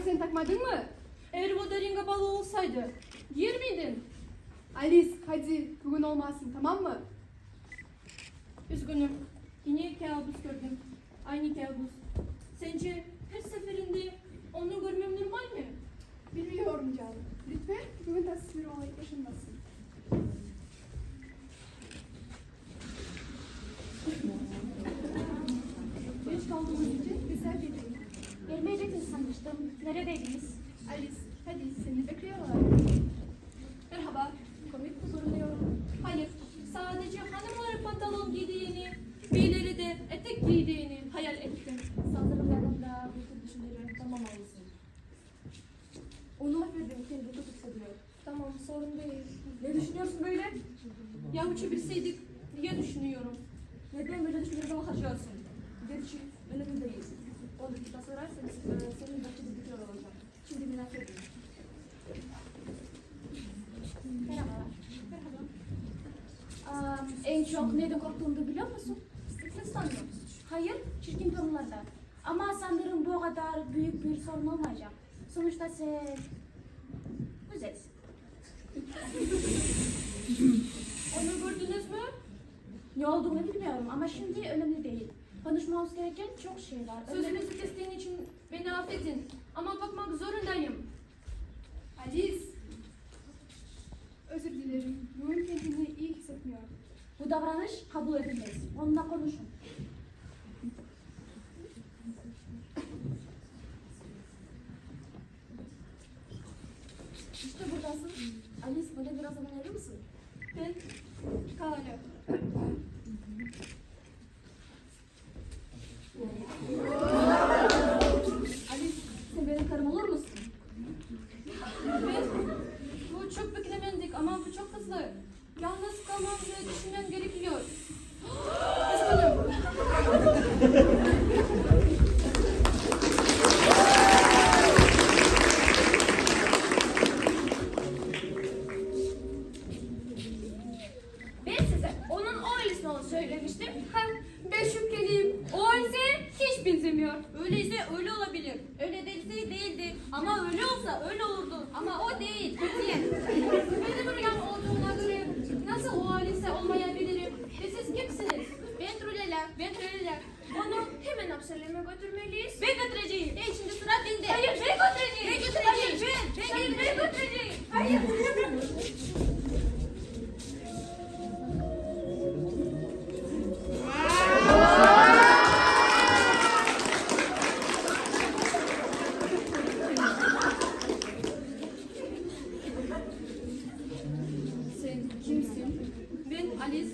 sen takmadın mı? Eğer bu deringe balı olsaydı yer miydin? Alice hadi bugün olmazsın tamam mı? Üzgünüm. Yine kabus gördüm. Aynı kabus. Sence her seferinde onu görmem normal mi? Bilmiyorum canım. Lütfen bugün tasvir olayı yaşanmasın. Geç kaldığımız için güzel bir gün. Gelmeyecektiniz sanmıştım. Neredeydiniz? Alice hadi seni bekliyorlar. Merhaba. Komik mi soruluyorum? Hayır. Sadece hanımların pantolon giydiğini, beyleri de etek giydiğini hayal ettim. Sanırım yanımda bu tür düşünceleri tanımamalısın. Onu affedin kendi çok hissediyor. Tamam, sorun değil. Ne düşünüyorsun böyle? Ya uçabilseydik diye düşünüyorum. Neden böyle düşüncelerine harcıyorsun? Gerçi önemli değil. Oldukça sorarsanız senin bahçede bitiyor olacak. Şimdi merak edin. Merhabalar. En çok neyden korktuğunu biliyor musun? Stres tanıyor. Hayır, çirkin konularda. Ama sanırım bu kadar büyük bir sorun olmayacak. Sonuçta sen güzelsin. Onu gördünüz mü? Ne olduğunu bilmiyorum ama şimdi önemli değil. Konuşmamız gereken çok şey var. Sözünüzü kestiğim için beni affedin. Ama bakmak zorundayım. Alice. Özür dilerim. Bugün kendini iyi hissetmiyor. Bu davranış kabul edilmez. Onunla konuşun. İşte buradasın. Alice, bana biraz zaman verir misin? Ben Kale. Alice, sen benim karım olur musun? Ben, bu çok beklemendik ama bu çok hızlı. Yalnız kalmam ve düşünmem gerekiyor. Üzgünüm. Ben size onun o olduğunu söylemiştim. Ben şüpheliyim. O ise hiç benzemiyor. Öyleyse öyle olabilir. Öyle değilse değildi. Ama öyle olsa öyle olurdu. Ama o değil. Kötüye. Benim rüyam olduğuna göre nasıl o halise olmayabilirim? Ve siz kimsiniz? Ben Trulela. Ben Trulela. Onu hemen hapishaneme götürmeliyiz. Ben götüreceğim. Şimdi sıra bende. Hayır, ben götüreceğim. Ben götüreceğim. Ben götüreceğim. Hayır. Sen kimsin? Ben Alice.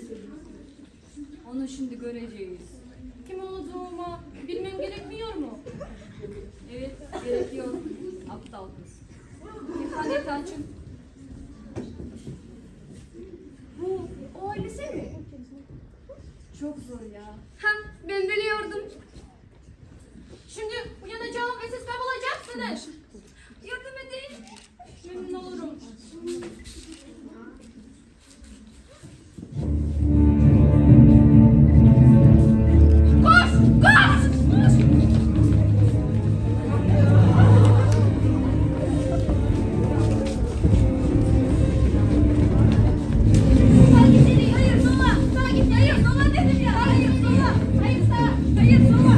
Onu şimdi göreceğiz. Kim olduğumu bilmem gerekmiyor mu? Evet, gerekiyor. Aptal kız. İfade açın. Bu o ailesi mi? Çok zor ya. Ha, ben biliyordum. Şimdi uyanacağım ve siz kaybolacaksınız. Yardım edin. Memnun olurum. Koş! Koş! Koş! Sağa git dedi, hayır sola. Sağa git, hayır sola dedim ya. Hayır sola. Hayır sağa. Hayır sola.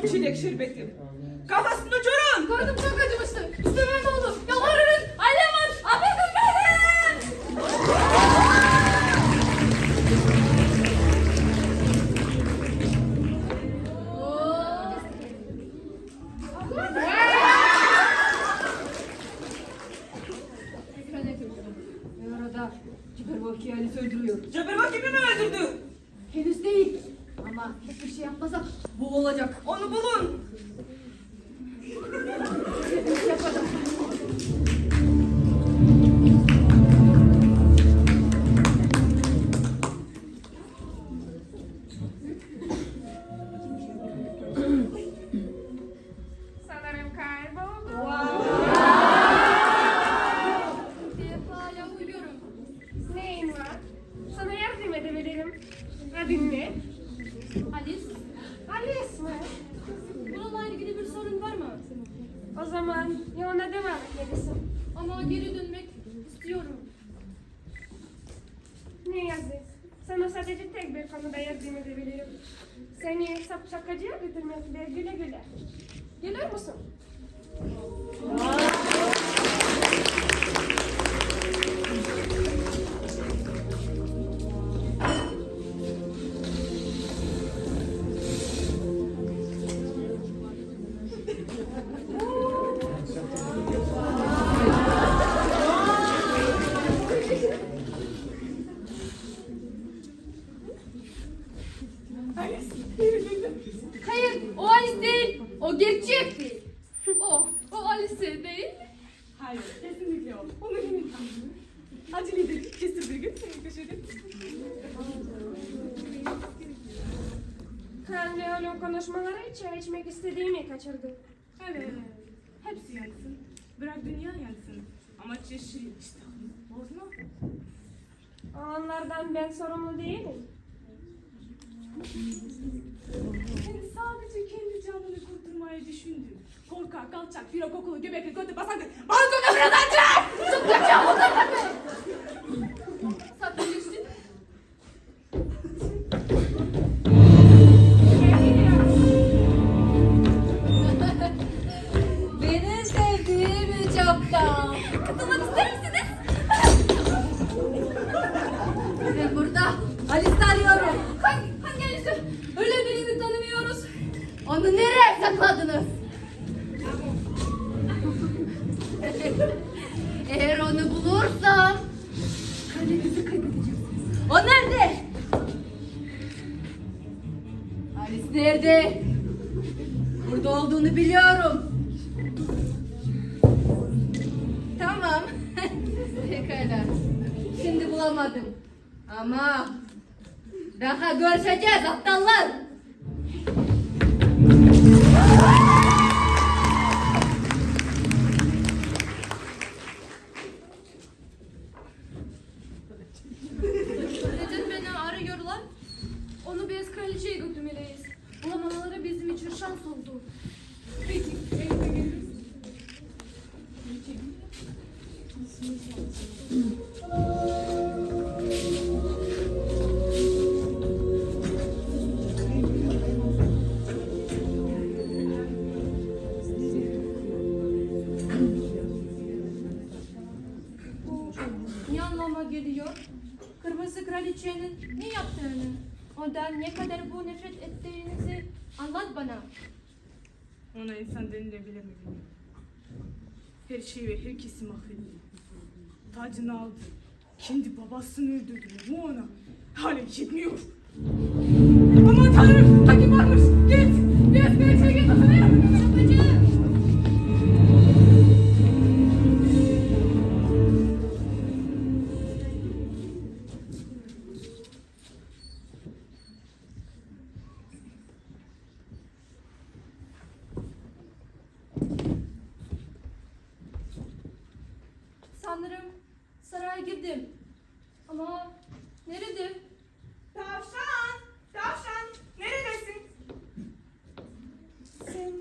soğuk çilek şerbeti. Kafasını uçurun. Gördüm çok acımıştı. İstemem ne olur. Yalvarırım. Annem affedin beni. Ve arada Ciberbaki Alice öldürüyor. Ceberbak kimi mi öldürdü? Henüz değil. Ama hiçbir şey yapmasak Bu olacak. Onu bulun. yapalım. Sanırım kayboldu. Hala uyuyorum. Neyin var? Sana yardım edebilirim. Adın ne? Alice, Alice mi? bununla ilgili bir sorun var mı? O zaman yoluna devam etmelisin. Ama geri dönmek istiyorum. Ne yazık. Sana sadece tek bir konuda yardım edebilirim. Seni şakacıya götürmekle güle güle. Gelir misin? Hayır, o Alice değil. O gerçek değil. O Alice değil. Hayır, kesinlikle o. Onu yeni tanıdım. Acele edelim. Kestirdir gün. Köşelim. Kral Leo'nun konuşmaları çay içmek istediğimi kaçırdı. Evet, hepsi yansın. Bırak dünya yansın. Ama çeşit işte. Bozma. Onlardan ben sorumlu değilim. Sen sadece kendi canını kurtarmayı düşündün. Korkak, alçak, biro kokulu, göbekli, kötü, basaklı. Balkona buradan çık! Sakinleştin. Beni sevdiğimi çoktan. Katılmak ister misiniz? Ben burada Alice'i arıyorum. Hangi Alice? Öyle birini tanımıyoruz. Onu nereye sakladınız? Eğer onu bulursam kalenizi kaybedeceksiniz. O nerede? Alice nerede? Burada olduğunu biliyorum. Tamam. Pekala. Şimdi bulamadım. Ama daha görüşeceğiz aptallar. Neden beni arıyorlar? Onu biz kraliçeye götürmeliyiz. Bulamaları bizim için şans oldu. Peki, evde gelir misin? Ne anlama geliyor? Kırmızı kraliçenin ne yaptığını, ondan ne kadar bu nefret ettiğinizi anlat bana. Ona insan denilebilir mi? Her şeyi ve herkesi mahvetti. Tacını aldı. Kendi babasını öldürdü. Bu ona hala yetmiyor. Aman tanrım! Taki varmış! Git! Biraz gerçeğe git! Sana yardım edin! Sanırım saraya girdim. Ama nerede? Tavşan! Tavşan! Neredesin? Sen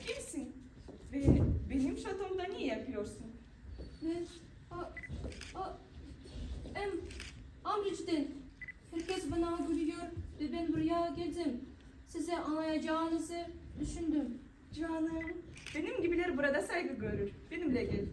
kimsin? Ve benim şatomda ne yapıyorsun? Ne? Amriç'ten. Herkes bana gülüyor ve ben buraya geldim. Size anlayacağınızı Düşündüm. Canım, benim gibiler burada saygı görür. Benimle gel.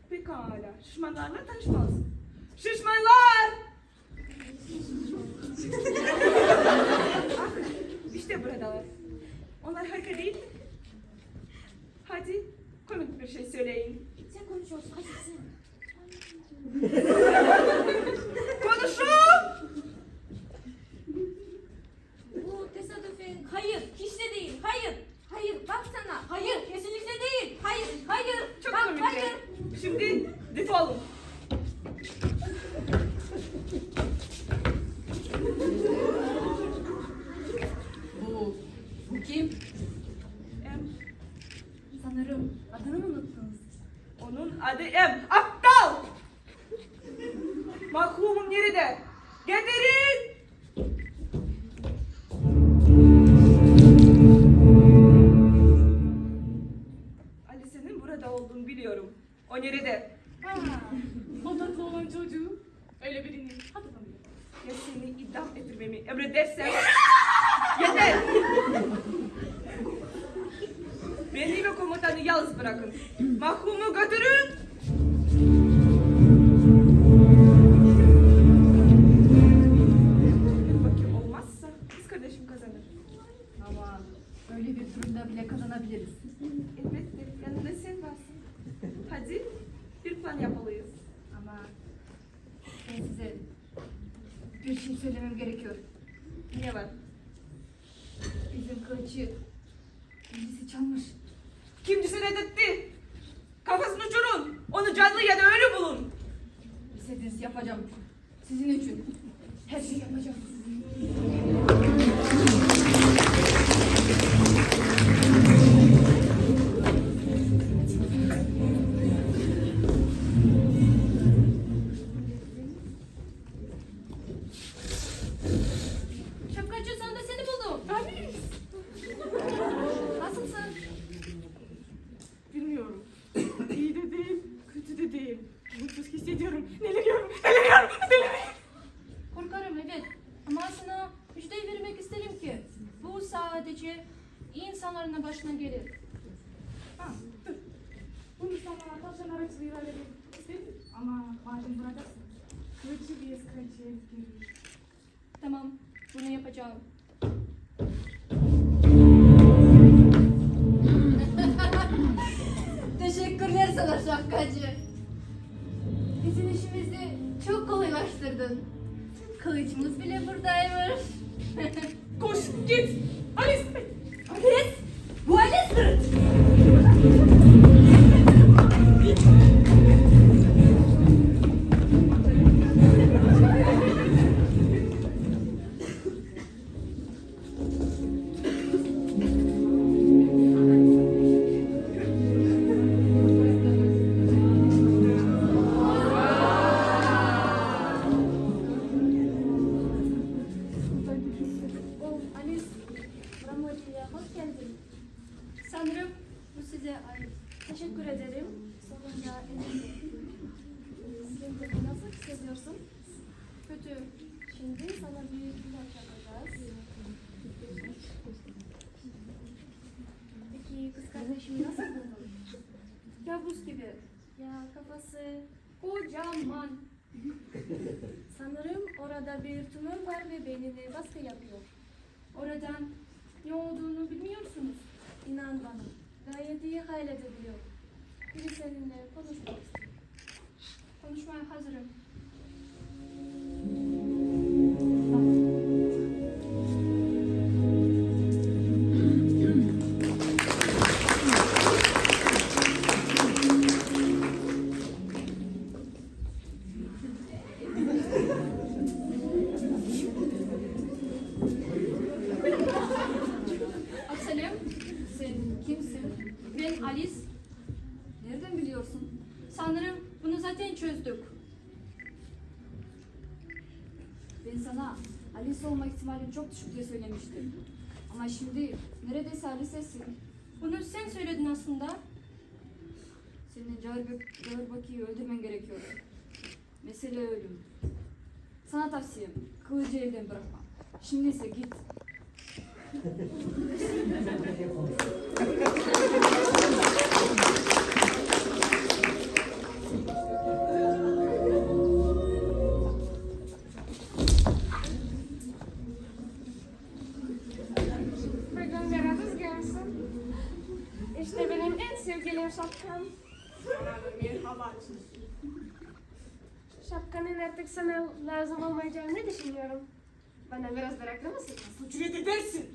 Pekala, şişmanlarla tanışmalısın. Şişmanlar! İşte buradalar. Onlar harika değil mi? Hadi komik bir şey söyleyin. Sen konuşuyorsun. Hadi sen. Konuşun! Bu tesadüfen hayır hiç de değil. Hayır. Hayır baksana. Hayır kesinlikle değil. Hayır. Hayır. Çok Bak komikler. hayır. Şimdi defolun. Bu kim? Em, Sanırım adını mı unuttunuz? onun adı Em. Aptal! Mahkumum nerede? Getirin! Alice'nin burada olduğunu biliyorum. O nerede? O tatlı olan çocuğu. Öyle birini hatırlamıyorum. Ya seni idam ettirmemi emredersen... Yeter! Beni ve komutanı yalnız bırakın. Mahkumu götürün! Bakayım olmazsa kız kardeşim kazanır. Ama öyle bir durumda bile kazanabiliriz. Elbette yanında sen varsın. Hadi bir plan yapmalıyız. Ama ben size bir şey söylemem gerekiyor. Ne var? Bizim kılıcı birisi çalmış. Kim cesaret etti? Kafasını uçurun. Onu canlı ya da ölü bulun. İstediğinizi yapacağım. Sizin için. Her şeyi yapacağım. Şapkacı sonunda seni buldum. Nasılsın? Bilmiyorum. İyi de değil, kötü de değil. Mutsuz hissediyorum. Deliriyorum. Deliriyorum. Korkarım evet. Ama sana müjdeyi vermek isterim ki bu sadece iyi insanların başına gelir. Ha, dur. Bunu sana tavşan araçlığıyla verelim. İstedim. Ama madem buradasın. Kılıcı bir eskacıya gelir. Tamam, bunu yapacağım. Teşekkürler sana şapkacı. Bizim işimizi çok kolaylaştırdın. Kılıcımız bile buradaymış. Koş, git. Alice. Alice! Bu Alice'dir. Oh Alice. Ramazan'a hoş geldin. Sanırım bu size ait. Teşekkür ederim. Sonunda eminim. Şimdi nasıl hissediyorsun? Kötü. Şimdi sana bir ilaç yapacağız. Peki kız kardeşimi nasıl buldun? Kabus gibi. Ya kafası Kocaman. sanırım orada bir tümör var ve beynine baskı yapıyor. Oradan ne olduğunu bilmiyorsunuz. İnan bana. Gayet iyi halledebiliyor. Biri seninle konuşmak istiyor. Konuşmaya hazırım. Absalem, Sen kimsin? ben Alice. Nereden biliyorsun? Sanırım bunu zaten çözdük. Ben sana Alice olma ihtimalin çok düşük diye söylemiştim. Ama şimdi neredeyse Alice'sin. Bunu sen söyledin aslında. Senin Cağırbaki'yi öldürmen gerekiyordu. Mesele ölüm. Sana tavsiyem, kılıcı elden bırakma. Şimdi ise git. Bugün biraz gelsin. İşte benim en sevdiğim şapkam. Sana da merhaba açın. Şapkanın artık sana lazım olmayacağını düşünüyorum. Bana biraz bırakır mısın? Cüret edersin.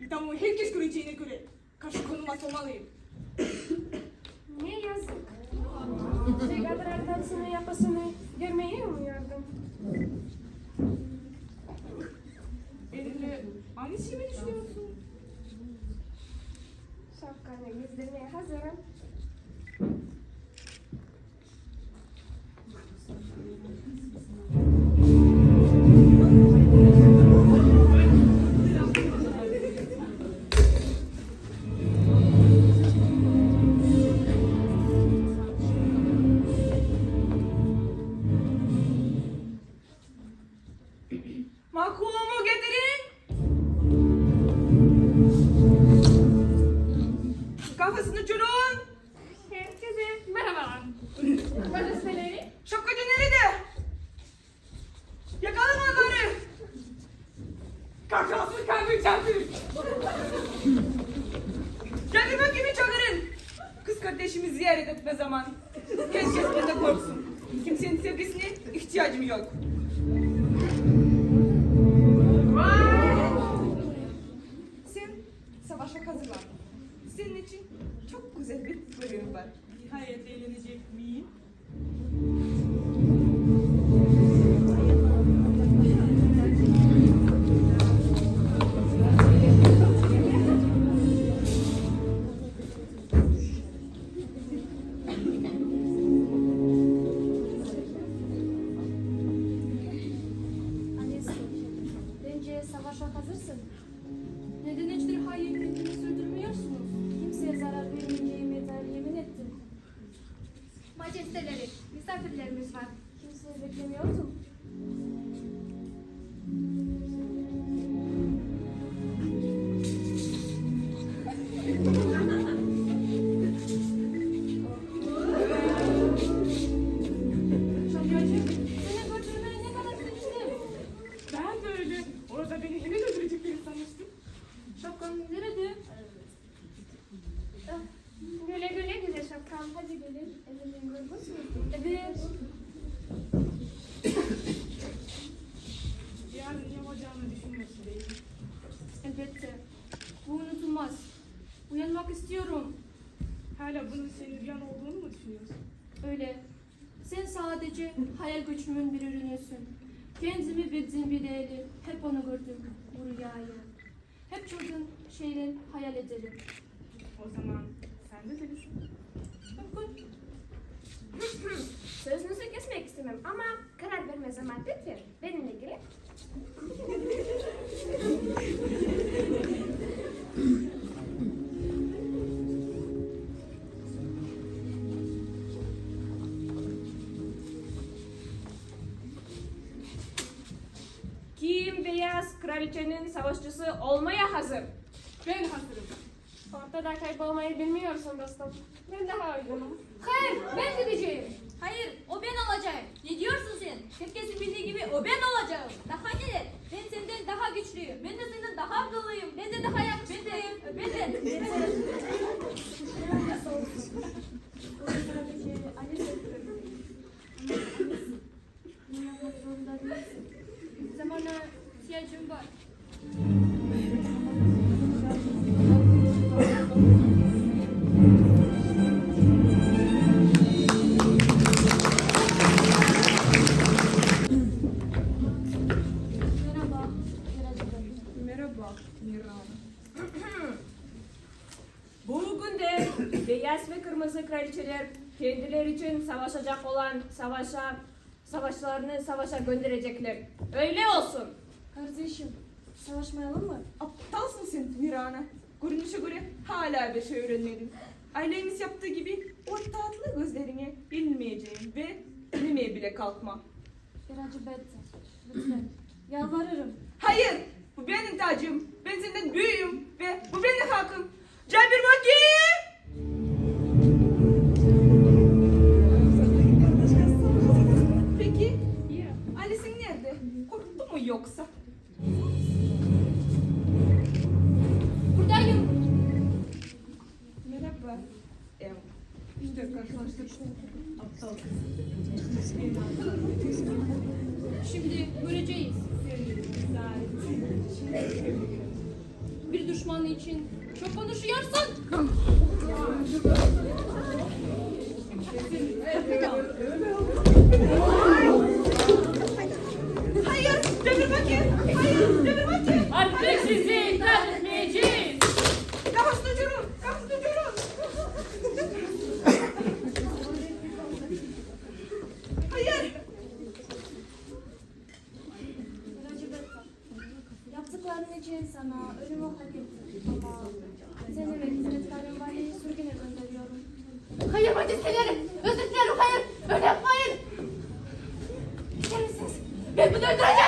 İdamı herkes göreceğine göre. Karşı konuma sormalıyım. Ne yazık. Şey kadar arkansını yapasını görmeyi umuyordum. Benimle aynı şeyi mi düşünüyorsun? Şapkanı gizlemeye hazırım. Makumu getirin. Kafasını uçurun. Herkese merhabalar. Valizleri Şapkacı nerede? Yakalım onları. Kakasız kalmayacağım. Gelin bakayım çağırın. Kız kardeşimi ziyaret etme zaman. Herkes benden korksun. Kimsenin sevgisine ihtiyacım yok. Sen savaşa hazırlan. Senin için çok güzel bir bölüm var. Nihayet eğlenecek miyim? Alice, bence savaşa hazırsın. Neden ejderha yeminini sürdürmüyorsunuz? Kimseye zarar vermeyeceğime dair yemin ettim. Majesteleri, misafirlerimiz var. Kimseyi beklemiyordum. Şapkacı, seni götürmeye ne kadar sevindim. Ben de öyle. Orada beni hemen öldüreceklerini sanmıştım. Şapkan nerede? güle güle güzel şapkam. Hadi gelin, elinden görmüş mü? Evet. Yani ne yapacağını düşünmüyorsun değil mi? Elbette. Bu unutulmaz. Uyanmak istiyorum. Hala bunun senin rüyan olduğunu mu düşünüyorsun? Öyle. Sen sadece hayal gücümün bir ürünüsün. Kendimi bildim bileli hep onu gördüm, bu rüyayı. Hep çılgın şeyler hayal ederim. O zaman sen de delisin. Mümkün. Sözünüzü kesmek istemem ama karar verme zaman lütfen. Benimle ilgili. Kim beyaz kraliçenin savaşçısı olmaya hazır? Ben hazırım. Ortada kaybolmayı bilmiyorsun dostum. Ben daha uygunum. Hayır, ben gideceğim. Hayır, o ben olacağım. Ne diyorsun sen? Herkesin bildiği gibi o ben olacağım. Daha neler? Ben senden daha güçlüyüm. Ben de senden daha akıllıyım. Ben de daha yakışıklıyım. Ben de. Sadece Alice öldürdüm. Bunu yapmak zorunda değilsin. Zamana ihtiyacım var. Merhaba, Merhaba Miran. Bugün de beyaz ve kırmızı kraliçeler kendileri için savaşacak olan savaşlarını savaşa gönderecekler. Öyle olsun. Kardeşim, savaşmayalım mı? Aptalsın sen Mirana. Görünüşe göre hala bir şey öğrenmedin. Ailemiz yaptığı gibi o tatlı gözlerine bilmeyeceğim ve bilmeye bile kalkma. Birazcık bekle. Lütfen. Yalvarırım. Hayır, bu benim tacım. Ben senden büyüğüm ve bu benim hakkım. Cabir bakayım. Peki, Alice'in nerede? Korktu mu yoksa? Buradayım. Merhaba. İşte karşılaştık. Aptal kız. Şimdi göreceğiz. Bir düşman için çok konuşuyorsun. Hayır, Cabir bakayım. Hayır, Cabir bakayım. Artık sizi itaat etmeyeceğiz. Kafasını durun, kafasını durun. Hayır. Birazcık bekle. Yaptıkların için sana ölümü hak ettim. Ama seni ve hizmetkarın valiyi sürgüne gönderiyorum. Hayır majesteleri. Özür dilerim hayır. Öyle yapmayın. Şerefsiz. Ben bunu öldüreceğim.